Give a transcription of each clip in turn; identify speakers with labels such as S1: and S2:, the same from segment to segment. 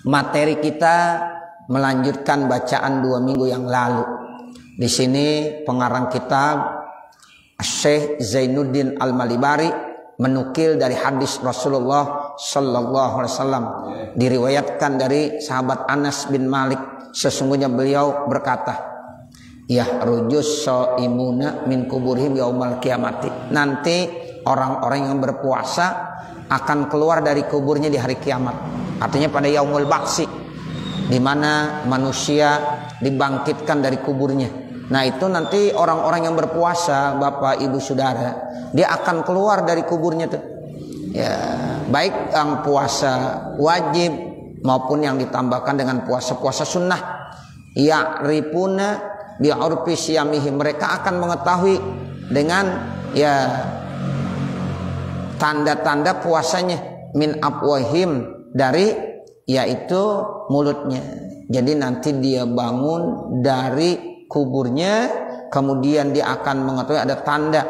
S1: Materi kita melanjutkan bacaan 2 minggu yang lalu. Di sini pengarang kitab Syekh Zainuddin Al-Malibari menukil dari hadis Rasulullah Sallallahu Alaihi Wasallam, diriwayatkan dari sahabat Anas bin Malik, sesungguhnya beliau berkata, ya rujus soimuna min kuburhim yaumal kiamati. Nanti orang-orang yang berpuasa akan keluar dari kuburnya di hari kiamat. Artinya pada yaumul baksi, di mana manusia dibangkitkan dari kuburnya. Nah itu nanti orang-orang yang berpuasa, Bapak Ibu Saudara, dia akan keluar dari kuburnya tuh. Ya, baik yang puasa wajib maupun yang ditambahkan dengan puasa-puasa sunnah. Ya ripuna bi'urfi siyamihi, mereka akan mengetahui dengan tanda-tanda puasanya, min afwahim, dari yaitu mulutnya. Jadi nanti dia bangun dari kuburnya, kemudian dia akan mengetahui ada tanda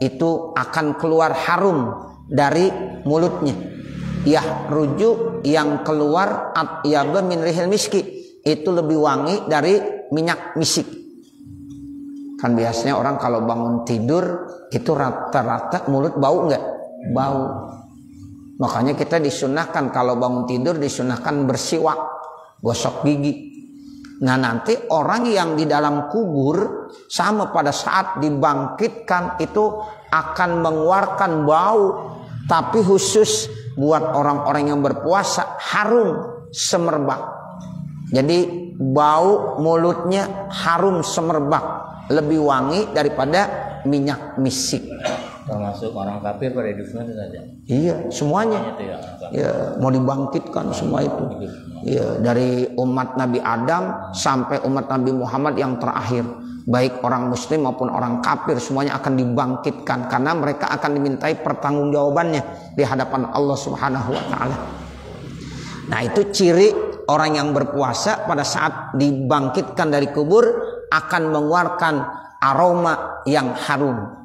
S1: itu akan keluar harum dari mulutnya. Ya rujuk, yang keluar atyaba min rihil miski, itu lebih wangi dari minyak misik. Kan biasanya orang kalau bangun tidur itu rata-rata mulut bau nggak? Bau. Makanya kita disunahkan kalau bangun tidur disunahkan bersiwak, gosok gigi. Nah nanti orang yang di dalam kubur sama pada saat dibangkitkan itu akan mengeluarkan bau, tapi khusus buat orang-orang yang berpuasa harum semerbak. Jadi bau mulutnya harum semerbak, lebih wangi daripada minyak misik.
S2: Termasuk orang kafir pada hidupnya saja.
S1: Iya, semuanya. Ya, mau dibangkitkan semua itu. Ya, dari umat Nabi Adam sampai umat Nabi Muhammad yang terakhir, baik orang muslim maupun orang kafir, semuanya akan dibangkitkan karena mereka akan dimintai pertanggungjawabannya di hadapan Allah Subhanahu wa taala. Nah, itu ciri orang yang berpuasa pada saat dibangkitkan dari kubur akan mengeluarkan aroma yang harum,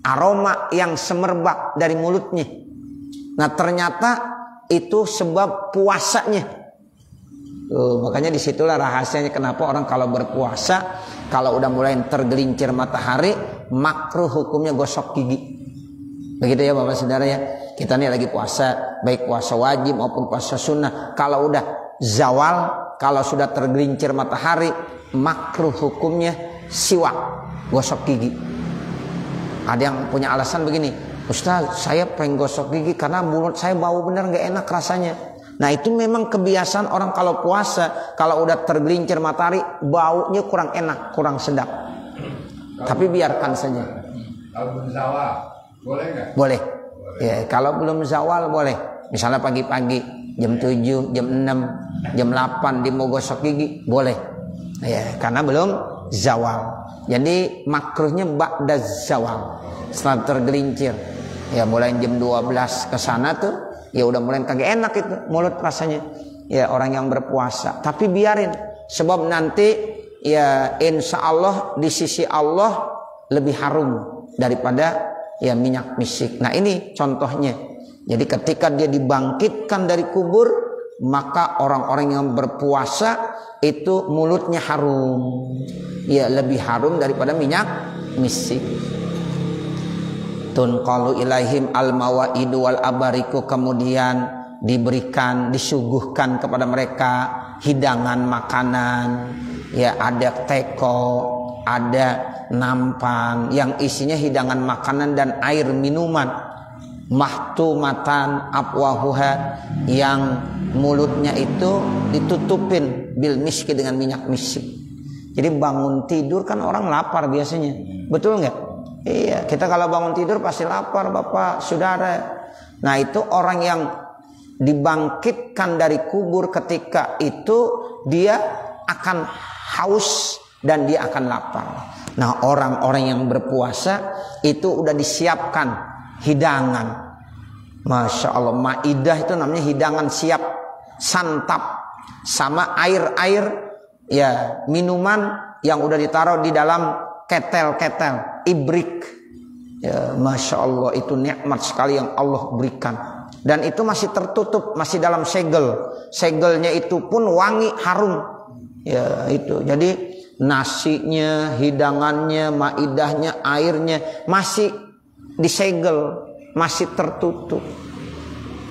S1: aroma yang semerbak dari mulutnya. Nah ternyata itu sebab puasanya. Makanya disitulah rahasianya kenapa orang kalau berpuasa, kalau udah mulai tergelincir matahari, makruh hukumnya gosok gigi. Begitu ya Bapak Saudara ya. Kita nih lagi puasa, baik puasa wajib maupun puasa sunnah. Kalau udah zawal, kalau sudah tergelincir matahari, makruh hukumnya siwak, gosok gigi. Ada yang punya alasan begini, Ustaz saya pengen gosok gigi karena mulut saya bau bener gak enak rasanya. Nah itu memang kebiasaan orang kalau puasa, kalau udah tergelincir matahari baunya kurang enak, kurang sedap. Tapi biarkan saja.
S3: Kalau belum zawal boleh nggak?
S1: Boleh. Ya, kalau belum zawal boleh. Misalnya pagi-pagi jam 7, jam 6, jam 8 dia mau gosok gigi boleh. Ya, karena belum zawal. Jadi makruhnya ba'da zawal, setelah tergelincir. Ya mulai jam 12 ke sana tuh, ya udah mulai kagak enak itu mulut rasanya. Ya orang yang berpuasa, tapi biarin, sebab nanti ya insya Allah di sisi Allah lebih harum daripada ya minyak misik. Nah ini contohnya. Jadi ketika dia dibangkitkan dari kubur, maka orang-orang yang berpuasa itu mulutnya harum, ya lebih harum daripada minyak misik. Tunqalu ilaihim al-mawaidu wal abariku, kemudian diberikan, disuguhkan kepada mereka hidangan makanan. Ya ada teko, ada nampan yang isinya hidangan makanan dan air minuman. Mahtumatan afwahuha, yang mulutnya itu ditutupin bil miski, dengan minyak misik. Jadi bangun tidur kan orang lapar biasanya, betul nggak? Iya, kita kalau bangun tidur pasti lapar Bapak Saudara. Nah itu orang yang dibangkitkan dari kubur ketika itu dia akan haus dan dia akan lapar. Nah orang-orang yang berpuasa itu udah disiapkan hidangan. Masya Allah, maidah itu namanya hidangan siap, santap, sama air-air ya minuman yang udah ditaruh di dalam ketel-ketel ibrik. Ya, Masya Allah, itu nikmat sekali yang Allah berikan. Dan itu masih tertutup, masih dalam segel. Segelnya itu pun wangi, harum. Ya itu. Jadi nasinya, hidangannya, maidahnya, airnya masih disegel, masih tertutup.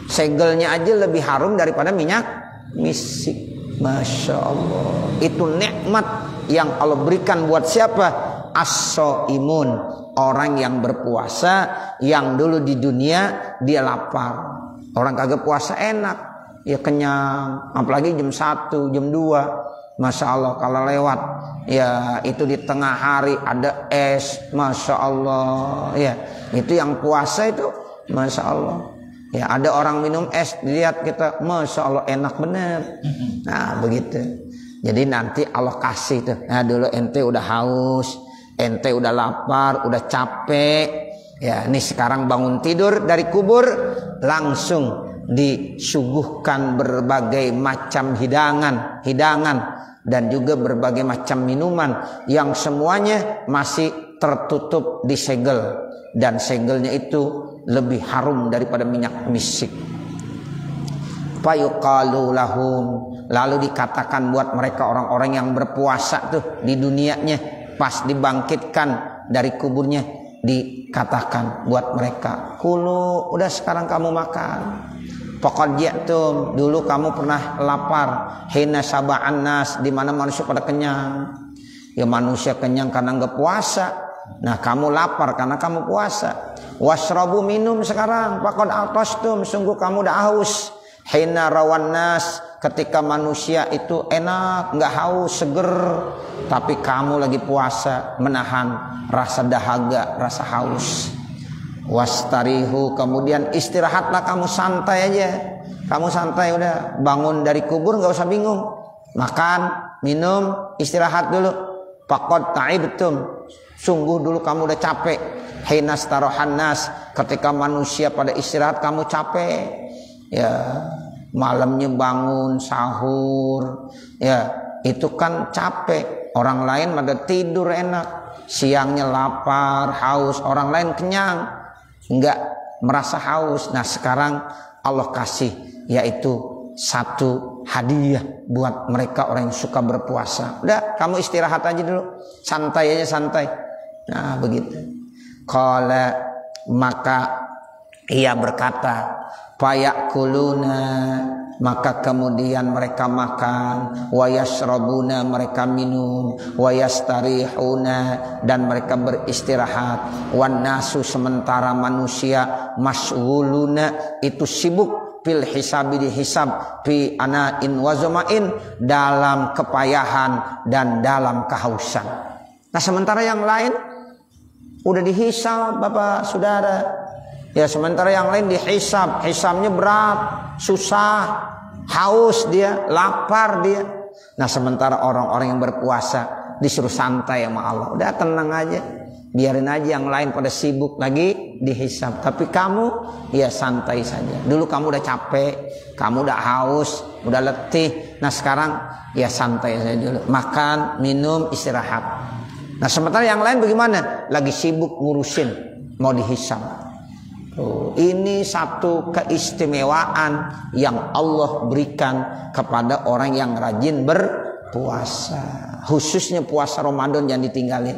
S1: Segelnya aja lebih harum daripada minyak misik. Masya Allah. Itu nikmat yang Allah berikan buat siapa? As-shaimun, orang yang berpuasa, yang dulu di dunia dia lapar. Orang kagak puasa enak, ya kenyang. Apalagi jam 1, jam 2. Masya Allah kalau lewat, ya itu di tengah hari ada es. Masya Allah. Ya itu yang puasa itu, Masya Allah. Ya ada orang minum es, dilihat kita, Masya Allah enak bener. Nah begitu. Jadi nanti Allah kasih tuh. Nah dulu ente udah haus, ente udah lapar, udah capek. Ya, ini sekarang bangun tidur dari kubur, langsung disuguhkan berbagai macam hidangan dan juga berbagai macam minuman yang semuanya masih tertutup di segel, dan segelnya itu lebih harum daripada minyak misik. Fayuqalu lahum, lalu dikatakan buat mereka orang-orang yang berpuasa tuh di dunianya, pas dibangkitkan dari kuburnya, dikatakan buat mereka, kulu, udah sekarang kamu makan. Faqad ja'tum, dulu kamu pernah lapar. Hina saba'an nas, di mana manusia pada kenyang. Ya manusia kenyang karena enggak puasa. Nah kamu lapar karena kamu puasa. Wasrabu, minum sekarang. Faqad atastum, sungguh kamu udah haus. Hina rawan nas, ketika manusia itu enak, enggak haus, seger. Tapi kamu lagi puasa, menahan rasa dahaga, rasa haus. Wastarihu, kemudian istirahatlah, kamu santai aja. Kamu santai, udah bangun dari kubur nggak usah bingung. Makan, minum, istirahat dulu. Faqad ta'ibtum, sungguh dulu kamu udah capek. Hina starohan nas, ketika manusia pada istirahat kamu capek. Ya, malamnya bangun sahur. Ya, itu kan capek. Orang lain pada tidur enak, siangnya lapar, haus. Orang lain kenyang, enggak merasa haus. Nah sekarang Allah kasih, yaitu satu hadiah buat mereka orang yang suka berpuasa. Udah, kamu istirahat aja dulu, santai aja, santai. Nah begitu. Qala, maka ia berkata, fayakuluna, maka kemudian mereka makan, wayasrabuna, mereka minum, wayastarihuna, dan mereka beristirahat. Wan nasu, sementara manusia, mas'uluna, itu sibuk, fil hisabi, dihisab, fi anain wazomain, dalam kepayahan dan dalam kehausan. Nah sementara yang lain udah dihisab, Bapak Saudara. Ya sementara yang lain dihisab, hisabnya berat, susah, haus dia, lapar dia. Nah sementara orang-orang yang berpuasa disuruh santai sama Allah. Udah tenang aja, biarin aja yang lain pada sibuk lagi dihisab. Tapi kamu ya santai saja. Dulu kamu udah capek, kamu udah haus, udah letih. Nah sekarang ya santai saja dulu. Makan, minum, istirahat. Nah sementara yang lain bagaimana? Lagi sibuk ngurusin, mau dihisab. Oh, ini satu keistimewaan yang Allah berikan kepada orang yang rajin berpuasa, khususnya puasa Ramadan yang ditinggalin.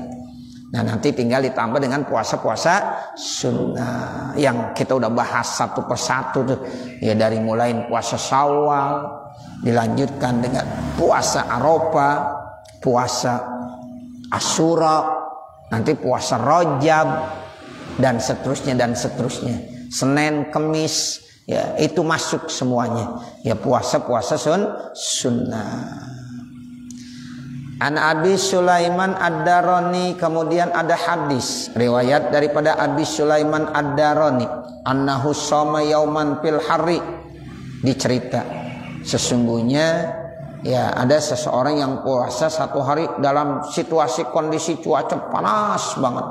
S1: Nah nanti tinggal ditambah dengan puasa-puasa sunnah yang kita udah bahas satu persatu tuh. Ya dari mulai puasa Syawal, dilanjutkan dengan puasa Arafah, puasa Asyura, nanti puasa Rajab, dan seterusnya dan seterusnya. Senin, Kemis, ya itu masuk semuanya. Ya puasa-puasa sunnah. An Abi Sulaiman Ad-Darani, kemudian ada hadis riwayat daripada Abi Sulaiman Ad-Darani, annahu shoma yauman fil harri, dicerita sesungguhnya ya ada seseorang yang puasa satu hari dalam situasi kondisi cuaca panas banget.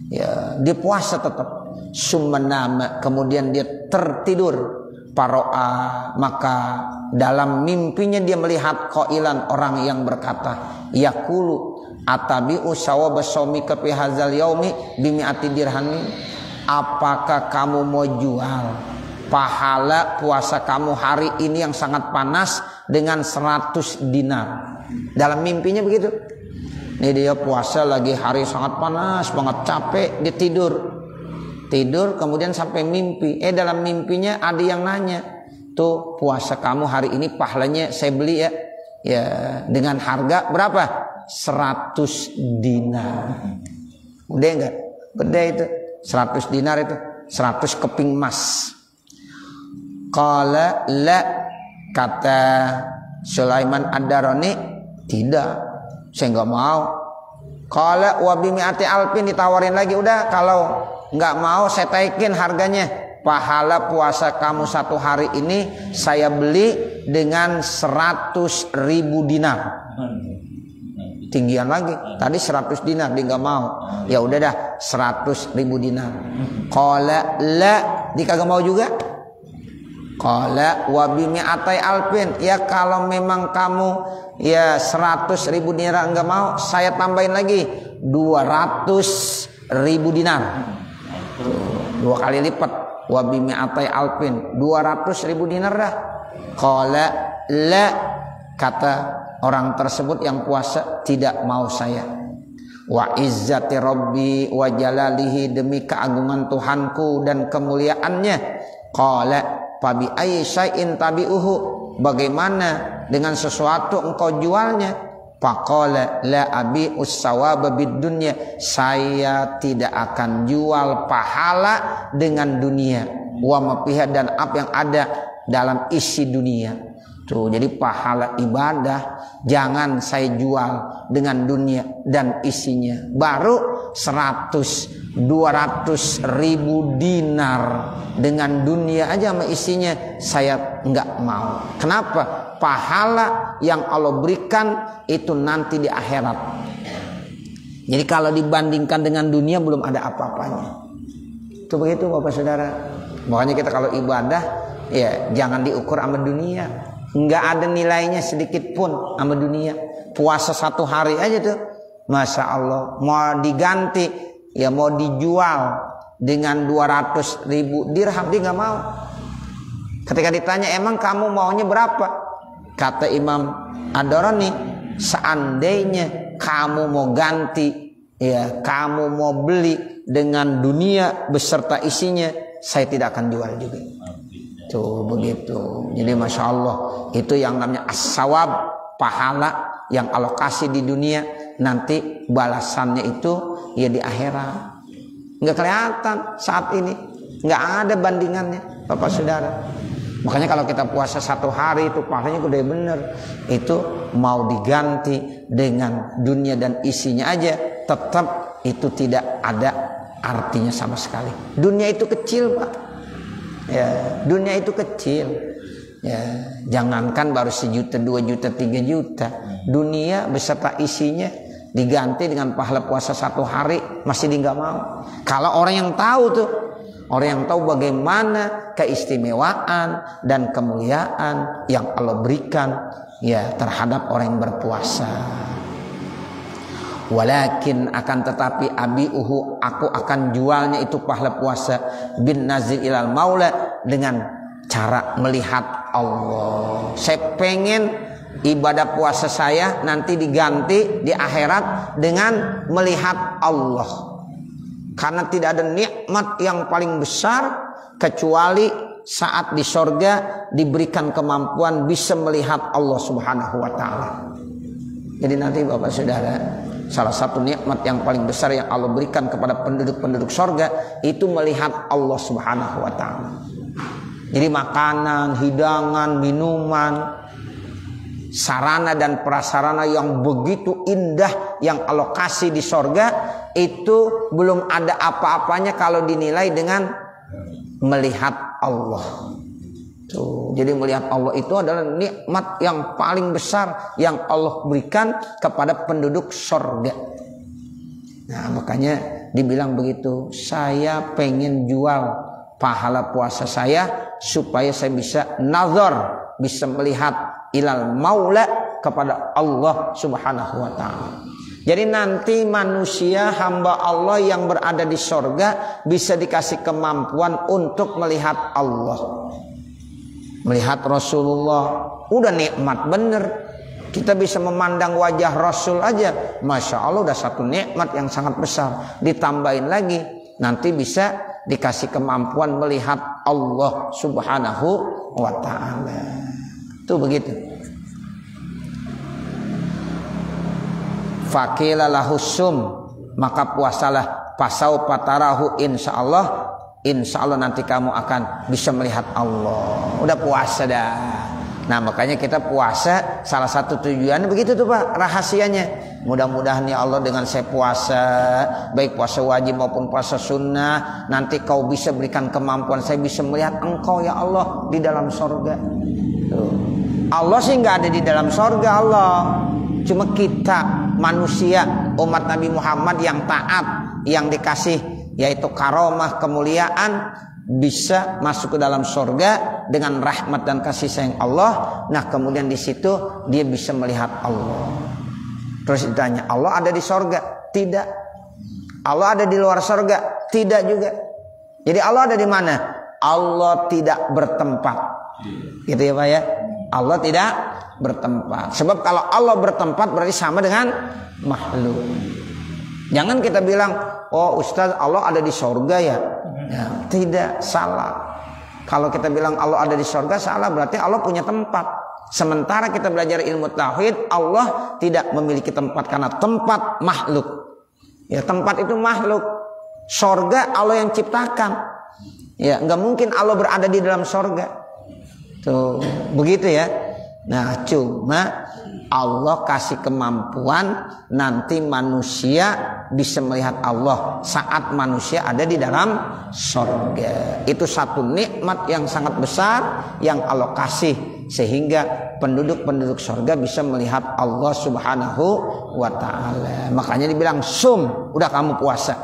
S1: Ya, dia puasa tetap. Summanama, kemudian dia tertidur. Paro'a, maka dalam mimpinya dia melihat qailan, orang yang berkata, yaqulu atabi'u sawaba shaumika fi hadzal yaumi bimi'ati dirhamin. Apakah kamu mau jual pahala puasa kamu hari ini yang sangat panas dengan 100 dinar. Dalam mimpinya begitu. Ini dia puasa lagi hari sangat panas banget, capek, dia tidur kemudian sampai mimpi. Dalam mimpinya ada yang nanya, tuh puasa kamu hari ini pahalanya saya beli ya dengan harga berapa? 100 dinar. Gede enggak? Gede itu. 100 dinar itu 100 keping emas. Qala la, kata Sulaiman Ad-Darani, tidak, saya enggak mau. Qala wa bi mi'ati alfin, ditawarin lagi, udah kalau enggak mau saya taikin harganya. Pahala puasa kamu satu hari ini saya beli dengan 100.000 dinar. Tinggian lagi, tadi 100 dinar dia nggak mau. Ya udah dah 100.000 dinar. Qala la, dia kagak mau juga. Qala wa bi mi'atai alfin, ya kalau memang kamu ya 100.000 dinar nggak mau, saya tambahin lagi 200.000 dinar. Dua kali lipat. Wa bi mi'atai alfin, 200.000 dinar dah. Qala la, kata orang tersebut yang puasa, tidak mau saya. Wa izzati rabbi wa jalalihi, demi keagungan Tuhanku dan kemuliaannya. Qala fa bi ayyi syai'in tabi'uhu, bagaimana dengan sesuatu engkau jualnya? Faqala la abi us-sawaba bid dunya, saya tidak akan jual pahala dengan dunia. Wa ma fiha, dan apa yang ada dalam isi dunia. Tuh, jadi pahala ibadah jangan saya jual dengan dunia dan isinya. Baru 200.000 dinar dengan dunia aja sama isinya saya enggak mau. Kenapa? Pahala yang Allah berikan itu nanti di akhirat. Jadi kalau dibandingkan dengan dunia belum ada apa-apanya. Itu begitu Bapak Saudara. Makanya kita kalau ibadah ya jangan diukur sama dunia. Enggak ada nilainya sedikit pun sama dunia. Puasa satu hari aja tuh, Masya Allah, mau diganti ya mau dijual dengan 200.000 dirham, dia nggak mau. Ketika ditanya emang kamu maunya berapa, kata Imam Ad-Darani, seandainya kamu mau ganti ya kamu mau beli dengan dunia beserta isinya, saya tidak akan jual juga. Tuh begitu. Jadi Masya Allah, itu yang namanya as-sawab, pahala yang Allah kasih di dunia, nanti balasannya itu ya di akhirat. Nggak kelihatan saat ini, nggak ada bandingannya Bapak Saudara. Makanya kalau kita puasa satu hari itu pahalanya gede bener. Itu mau diganti dengan dunia dan isinya aja, tetap itu tidak ada artinya sama sekali. Dunia itu kecil Pak. Ya, dunia itu kecil. Ya, jangankan baru 1 juta, 2 juta, 3 juta. Dunia beserta isinya diganti dengan pahala puasa satu hari, masih nggak mau. Kalau orang yang tahu tuh, orang yang tahu bagaimana keistimewaan dan kemuliaan yang Allah berikan ya terhadap orang yang berpuasa. Walakin, akan tetapi abiuhu, aku akan jualnya itu pahala puasa bin nazir ilal maula, dengan cara melihat Allah. Saya pengen ibadah puasa saya nanti diganti di akhirat dengan melihat Allah. Karena tidak ada nikmat yang paling besar kecuali saat di sorga diberikan kemampuan bisa melihat Allah Subhanahu wa ta'ala. Jadi nanti Bapak Saudara, salah satu nikmat yang paling besar yang Allah berikan kepada penduduk-penduduk sorga itu melihat Allah Subhanahu wa ta'ala. Jadi makanan, hidangan, minuman, sarana dan prasarana yang begitu indah yang Allah kasih di sorga, itu belum ada apa-apanya kalau dinilai dengan melihat Allah. Tuh, jadi melihat Allah itu adalah nikmat yang paling besar yang Allah berikan kepada penduduk sorga. Nah makanya dibilang begitu, saya pengen jual pahala puasa saya supaya saya bisa nazar, bisa melihat ilal maula, kepada Allah Subhanahu wa ta'ala. Jadi nanti manusia hamba Allah yang berada di sorga bisa dikasih kemampuan untuk melihat Allah, melihat Rasulullah. Udah nikmat bener. Kita bisa memandang wajah Rasul aja, Masya Allah udah satu nikmat yang sangat besar. Ditambahin lagi nanti bisa dikasih kemampuan melihat Allah Subhanahu wa ta'ala. Itu begitu. Fakila lahusum, maka puasalah, pasau patarahu, insya Allah nanti kamu akan bisa melihat Allah. Udah puasa dah. Nah makanya kita puasa, salah satu tujuannya begitu tuh Pak, rahasianya. Mudah-mudahan ya Allah dengan saya puasa, baik puasa wajib maupun puasa sunnah, nanti kau bisa berikan kemampuan saya bisa melihat engkau ya Allah di dalam sorga. Tuh. Allah sih nggak ada di dalam sorga Allah. Cuma kita manusia umat Nabi Muhammad yang taat, yang dikasih yaitu karomah, kemuliaan, bisa masuk ke dalam sorga dengan rahmat dan kasih sayang Allah. Nah kemudian di situ dia bisa melihat Allah. Terus ditanya, Allah ada di sorga? Tidak. Allah ada di luar sorga? Tidak juga. Jadi Allah ada di mana? Allah tidak bertempat. Gitu ya Pak ya. Allah tidak bertempat. Sebab kalau Allah bertempat berarti sama dengan makhluk. Jangan kita bilang, oh Ustaz Allah ada di sorga ya. Ya, tidak, salah. Kalau kita bilang Allah ada di sorga salah, berarti Allah punya tempat. Sementara kita belajar ilmu tauhid, Allah tidak memiliki tempat karena tempat makhluk. Ya, tempat itu makhluk. Sorga Allah yang ciptakan. Ya, nggak mungkin Allah berada di dalam sorga. Tuh, begitu ya. Nah, cuma Allah kasih kemampuan nanti manusia bisa melihat Allah saat manusia ada di dalam sorga. Itu satu nikmat yang sangat besar yang Allah kasih sehingga penduduk-penduduk sorga bisa melihat Allah Subhanahu wa ta'ala. Makanya dibilang sum, udah kamu puasa,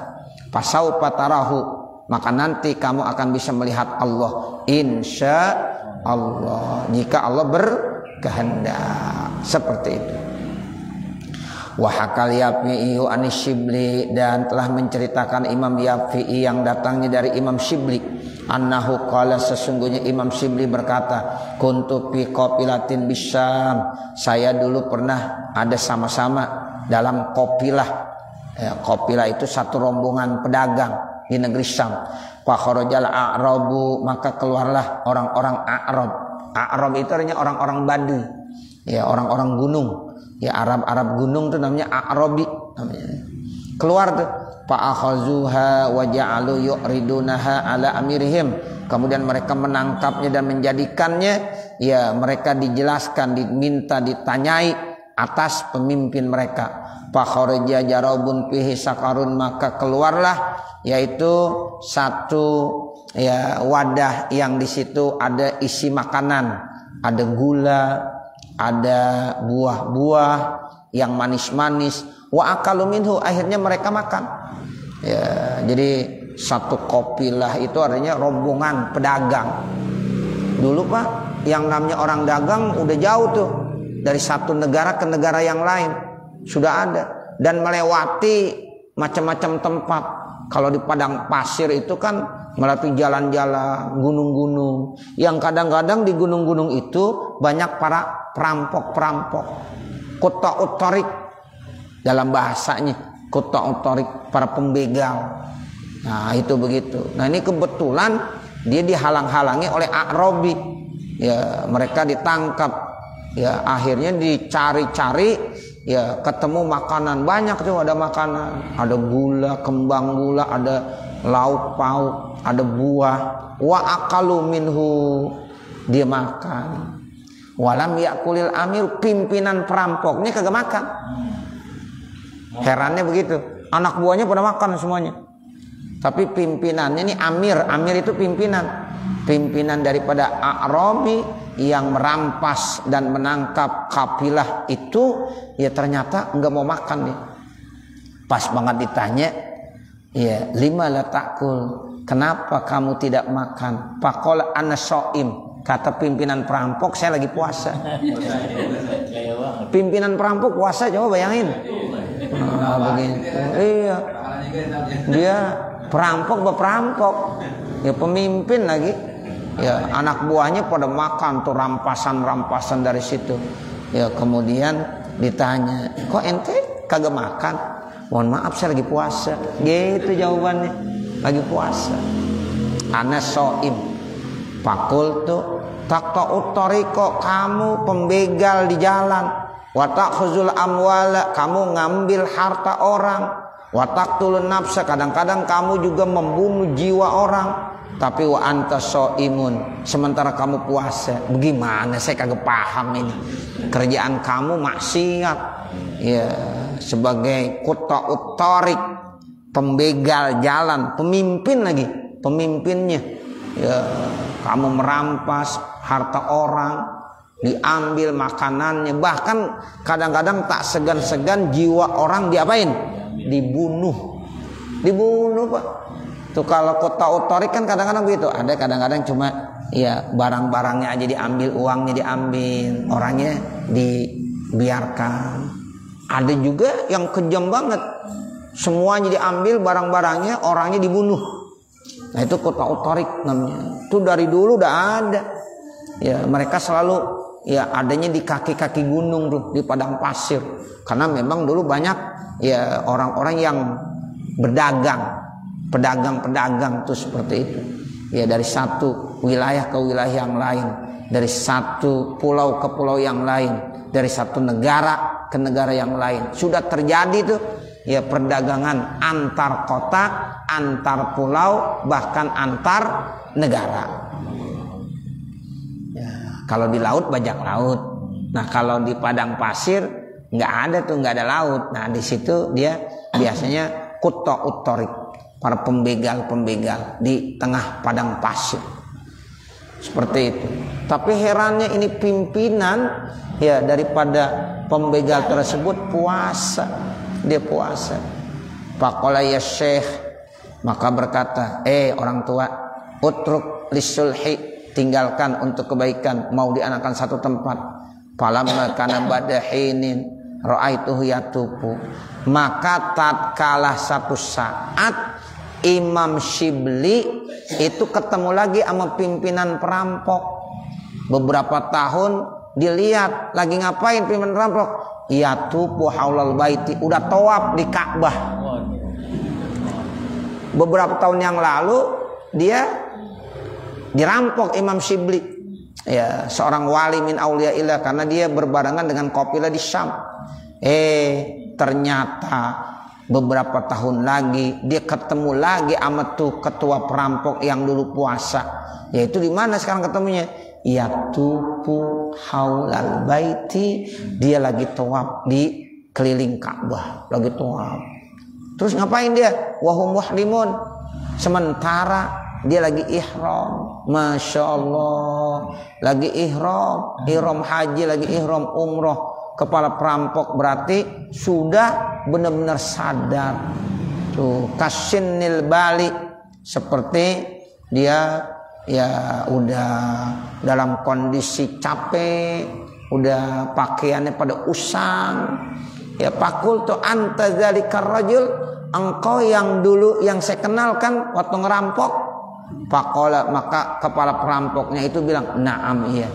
S1: pasau patarahu, maka nanti kamu akan bisa melihat Allah insya Allah jika Allah berkehendak. Seperti itu. Wahakal Yafi'i anis Shibli, dan telah menceritakan Imam Yafi'i yang datangnya dari Imam Shibli, annahu qala, sesungguhnya Imam Shibli berkata, kuntu fi qapilatin bisyam, saya dulu pernah ada sama-sama dalam qapilah. Ya, qapilah itu satu rombongan pedagang di negeri Syam. Fa kharajal a'rabu, maka keluarlah orang-orang A'rab. A'rab itu artinya orang-orang Badui. Ya, orang-orang gunung. Ya, Arab gunung itu namanya A'rabi namanya. Keluar tuh, fa'akhazuha wa ja'alu yu'ridunaha ala amirihim. Kemudian mereka menangkapnya dan menjadikannya, ya mereka dijelaskan, diminta, ditanyai atas pemimpin mereka. Fa kharaja jarabun fihi sakarun, maka keluarlah yaitu satu ya wadah yang di situ ada isi makanan, ada gula, ada buah-buah yang manis-manis. Wa akalu minhu, akhirnya mereka makan. Ya, jadi satu qapilah itu artinya rombongan pedagang. Dulu Pak, yang namanya orang dagang udah jauh tuh dari satu negara ke negara yang lain. Sudah ada dan melewati macam-macam tempat. Kalau di padang pasir itu kan melewati jalan-jalan, gunung-gunung. Yang kadang-kadang di gunung-gunung itu banyak para perampok-perampok. Kota otorik dalam bahasanya, kota otorik, para pembegal. Nah itu begitu. Nah ini kebetulan dia dihalang-halangi oleh A'rabi. Ya mereka ditangkap. Ya akhirnya dicari-cari, ya ketemu makanan banyak tuh, ada makanan, ada gula, kembang gula, ada lauk pauk, ada buah. Wa akalu minhu, dia makan. Walam yakulil amir, pimpinan perampoknya kagak makan. Herannya begitu, anak buahnya pada makan semuanya. Tapi pimpinannya ini amir itu pimpinan daripada A'rabi yang merampas dan menangkap kafilah itu, ya ternyata enggak mau makan nih. Pas banget ditanya, ya lima la ta'kul, kenapa kamu tidak makan? Faqala ana shaim, kata pimpinan perampok, saya lagi puasa. Pimpinan perampok puasa, coba bayangin. Begitu. Iya. Dia perampok. Ya pemimpin lagi. Ya anak buahnya pada makan tuh rampasan dari situ. Ya kemudian ditanya, kok ente kagak makan? Mohon maaf saya lagi puasa. Gitu jawabannya, lagi puasa. Ana soim. Pakul tuh takta'ut tariqo, kamu pembegal di jalan. Wa ta'khuzul amwala, kamu ngambil harta orang. Wa taqtulun nafsa, kadang-kadang kamu juga membunuh jiwa orang. Tapi wa anta soimun, sementara kamu puasa. Bagaimana, saya kagak paham ini. Kerjaan kamu maksiat. Ya, sebagai quta'ut tariq, pembegal jalan, pemimpin lagi, pemimpinnya. Ya, kamu merampas harta orang, diambil makanannya, bahkan kadang-kadang tak segan-segan jiwa orang diapain? Dibunuh Pak. Tuh kalau quta'ut tariq kan kadang-kadang begitu. Ada kadang-kadang cuma ya barang-barangnya aja diambil, uangnya diambil, orangnya dibiarkan. Ada juga yang kejam banget, semuanya diambil barang-barangnya, orangnya dibunuh. Nah itu quta'ut tariq namanya. Itu dari dulu udah ada. Ya mereka selalu ya adanya di kaki-kaki gunung tuh, di padang pasir. Karena memang dulu banyak ya orang-orang yang berdagang, pedagang tuh seperti itu. Ya dari satu wilayah ke wilayah yang lain, dari satu pulau ke pulau yang lain, dari satu negara ke negara yang lain. Sudah terjadi tuh ya perdagangan antar kota, antar pulau, bahkan antar negara. Ya, kalau di laut bajak laut. Nah kalau di padang pasir nggak ada tuh, nggak ada laut. Nah di situ dia biasanya quta'ut tariq, para pembegal di tengah padang pasir. Seperti itu. Tapi herannya ini pimpinan ya daripada pembegal tersebut puasa. Dia puasa. Faqala ya syekh, maka berkata, orang tua, utruk lisulhi, tinggalkan untuk kebaikan, mau dianakan satu tempat. Falamma kana badahinin ra'aituhu yatupu, maka tatkala satu saat Imam Shibli itu ketemu lagi sama pimpinan perampok. Beberapa tahun dilihat lagi ngapain pimpinan perampok? Yatupu haulal baiti, udah tawaf di Ka'bah. Beberapa tahun yang lalu dia dirampok Imam Shibli. Ya, seorang wali min auliyaillah, karena dia berbarengan dengan Qabilah di Syam. Ternyata beberapa tahun lagi dia ketemu lagi sama tuh ketua perampok yang dulu puasa. Yaitu di mana sekarang ketemunya? Yatupu haulal baiti, dia lagi tawaf di keliling Ka'bah, lagi tawaf. Terus ngapain dia? Wahum muhrimun, sementara dia lagi ihram. Masya Allah, lagi ihram haji, lagi ihram umroh. Kepala perampok berarti sudah benar-benar sadar. Tuh kasinil bali, seperti dia ya udah dalam kondisi capek, udah pakaiannya pada usang. Ya pakul tuh anta zalikar rajul, engkau yang dulu yang saya kenalkan waktu ngerampok. Faqala, maka kepala perampoknya itu bilang, na'am iya,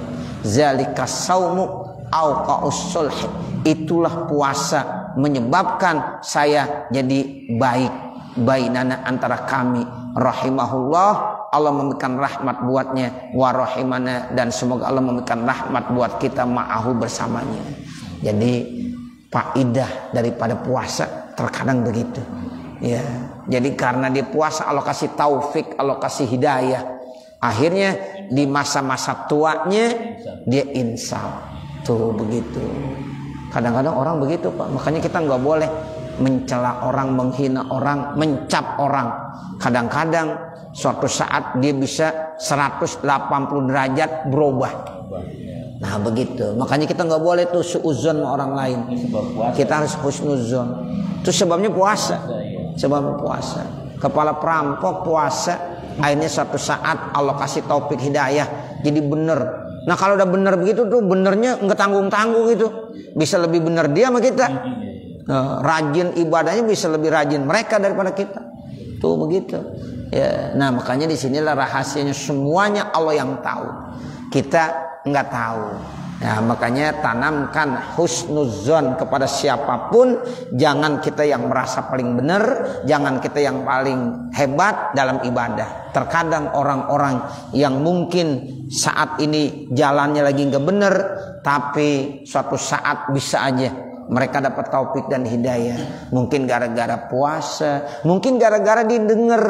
S1: zalika saumu auqa'us sulh, itulah puasa menyebabkan saya jadi baik bainana, antara kami. Rahimahullah, Allah memberikan rahmat buatnya, wa rahimana, dan semoga Allah memberikan rahmat buat kita ma'ahu, bersamanya. Jadi faidah daripada puasa terkadang begitu ya. Jadi karena dia puasa, Allah kasih taufik, Allah kasih hidayah, akhirnya di masa-masa tuanya dia insaf. Tuh begitu. Kadang-kadang orang begitu Pak. Makanya kita nggak boleh mencela orang, menghina orang, mencap orang. Kadang-kadang suatu saat dia bisa 180 derajat berubah. Nah begitu. Makanya kita nggak boleh tuh suudzon sama orang lain. Kita harus husnuzon. Itu sebabnya puasa. Sebabnya puasa. Kepala perampok puasa, akhirnya suatu saat Allah kasih taufik hidayah, jadi bener. Nah kalau udah bener begitu tuh, benernya nggak tanggung-tanggung gitu. Bisa lebih bener dia sama kita. Rajin ibadahnya bisa lebih rajin mereka daripada kita. Tuh begitu. Ya, nah makanya di sinilah rahasianya, semuanya Allah yang tahu. Kita nggak tahu. Nah makanya tanamkan husnuzon kepada siapapun. Jangan kita yang merasa paling benar, jangan kita yang paling hebat dalam ibadah. Terkadang orang-orang yang mungkin saat ini jalannya lagi nggak benar, tapi suatu saat bisa aja mereka dapat taufik dan hidayah. Mungkin gara-gara puasa, mungkin gara-gara didengar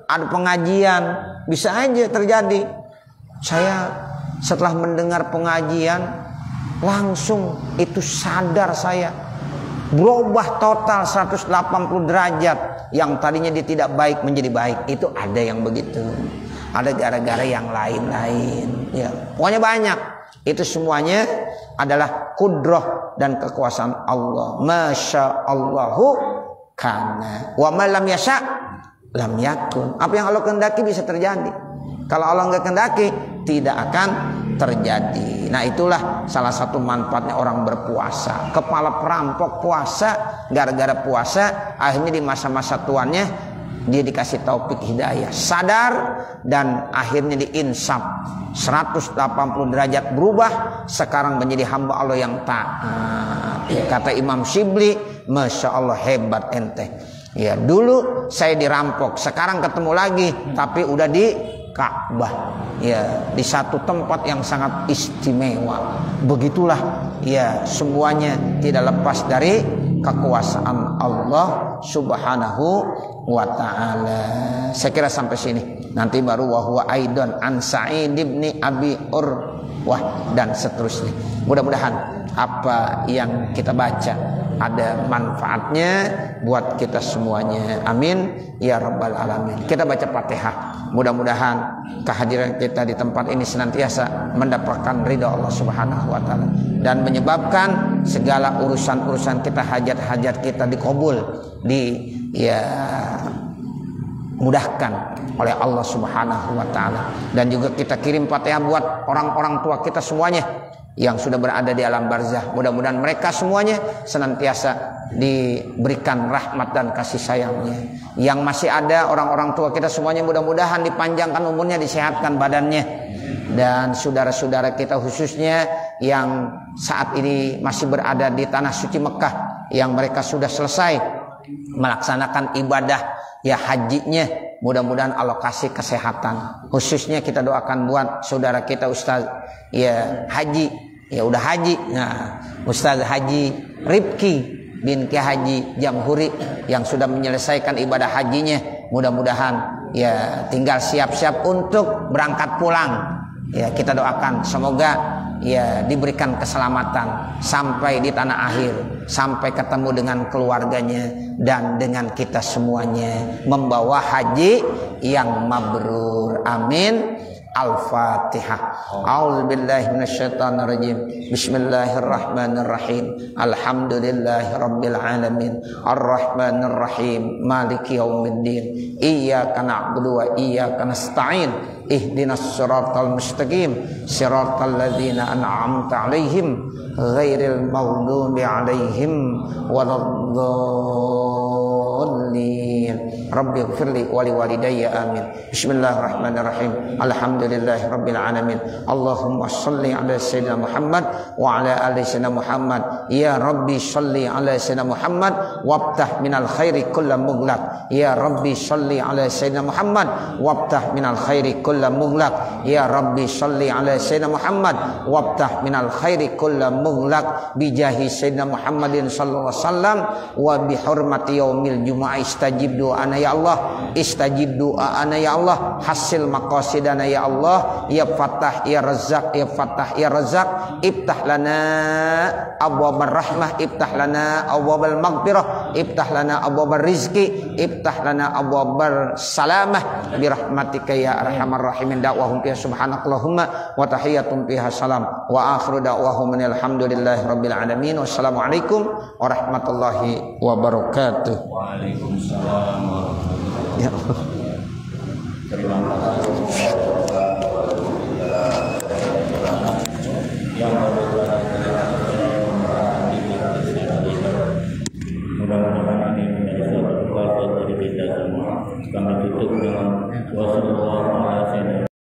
S1: ada pengajian, bisa aja terjadi. Saya setelah mendengar pengajian langsung itu sadar saya, berubah total 180 derajat. Yang tadinya dia tidak baik menjadi baik. Itu ada yang begitu. Ada gara-gara yang lain-lain. Ya, pokoknya banyak. Itu semuanya adalah kudrah dan kekuasaan Allah. Masya Allahu kana wa ma lam yasha lam yakun. Apa yang Allah kehendaki bisa terjadi. Kalau Allah nggak kehendaki tidak akan terjadi. Nah itulah salah satu manfaatnya orang berpuasa. Kepala perampok puasa, gara-gara puasa akhirnya di masa-masa tuannya dia dikasih taufik hidayah, sadar, dan akhirnya diinsaf 180 derajat berubah, sekarang menjadi hamba Allah yang taat. Kata Imam Shibli, Masya Allah hebat ente. Ya dulu saya dirampok, sekarang ketemu lagi, tapi udah di Ka'bah. Ya di satu tempat yang sangat istimewa. Begitulah ya, semuanya tidak lepas dari kekuasaan Allah Subhanahu wa ta'ala. Saya kira sampai sini. Nanti baru wa huwa aidan an Sa'id bin Abi Urwah dan seterusnya. Mudah-mudahan apa yang kita baca ada manfaatnya buat kita semuanya. Amin ya rabbal alamin. Kita baca Fatihah. Mudah-mudahan kehadiran kita di tempat ini senantiasa mendapatkan ridha Allah Subhanahu wa taala dan menyebabkan segala urusan-urusan kita, hajat-hajat kita dikabul, mudahkan oleh Allah Subhanahu wa taala. Dan juga kita kirim Fatihah buat orang-orang tua kita semuanya yang sudah berada di alam barzah. Mudah-mudahan mereka semuanya senantiasa diberikan rahmat dan kasih sayangnya. Yang masih ada orang-orang tua kita semuanya, mudah-mudahan dipanjangkan umurnya, disehatkan badannya. Dan saudara-saudara kita khususnya yang saat ini masih berada di tanah suci Mekah, yang mereka sudah selesai melaksanakan ibadah ya hajinya, mudah-mudahan Allah kasih kesehatan. Khususnya kita doakan buat saudara kita Ustaz ya haji, ya udah haji. Nah, Ustaz Haji Rifki bin Ki Haji Jamhuri yang sudah menyelesaikan ibadah hajinya, mudah-mudahan ya tinggal siap-siap untuk berangkat pulang. Ya kita doakan semoga ya diberikan keselamatan sampai di tanah akhir, sampai ketemu dengan keluarganya dan dengan kita semuanya, membawa haji yang mabrur. Amin. Al-Fatihah. A'udzubillahi minasyaitonirrajim. Bismillahirrahmanirrahim. Alhamdulillahirabbil alamin. Arrahmanirrahim. Maliki yaumiddin. Iyyaka na'budu wa iyyaka nasta'in. Ihdinas siratal mustaqim. Siratal ladzina an'amta 'alaihim ghairil maghdubi 'alaihim waladdallin. Rabbi ighfirli wa liwalidayya amin. Bismillahirrahmanirrahim. Alhamdulillahirabbil alamin. Allahumma shalli ala sayyidina Muhammad wa ala ali sayyidina Muhammad. Ya Rabbi shalli ala sayyidina Muhammad waftah minal khairi kullam mughlaq. Ya Rabbi shalli ala sayyidina Muhammad waftah minal khairi kullam mughlaq. Ya Rabbi shalli ala sayyidina Muhammad waftah minal khairi kullam mughlaq bi jahi sayyidina Muhammadin sallallahu alaihi wasallam wa bi hurmati yaumil jumu'ah. Istajib doana ya Allah, istajib doana ya Allah, hasil maqasidana ya Allah, ya Fattah ya Razzaq, ya Fattah ya Razzaq. Iftah lana abwabar rahmah, iftah lana abwabal maghfirah, iftah lana abwabar rizki, iftah lana abwabar salamah bi rahmatika ya arhamar rahimin. Da'wahum fiha subhanakallahumma wa tahiyyatum fiha salam wa akhiru da'wahum alhamdulillahi rabbil alamin. Wassalamualaikum warahmatullahi wabarakatuh.
S2: Waalaikumsalam warahmatullahi wabarakatuh.
S1: Ya Allah.
S2: Terima kasih.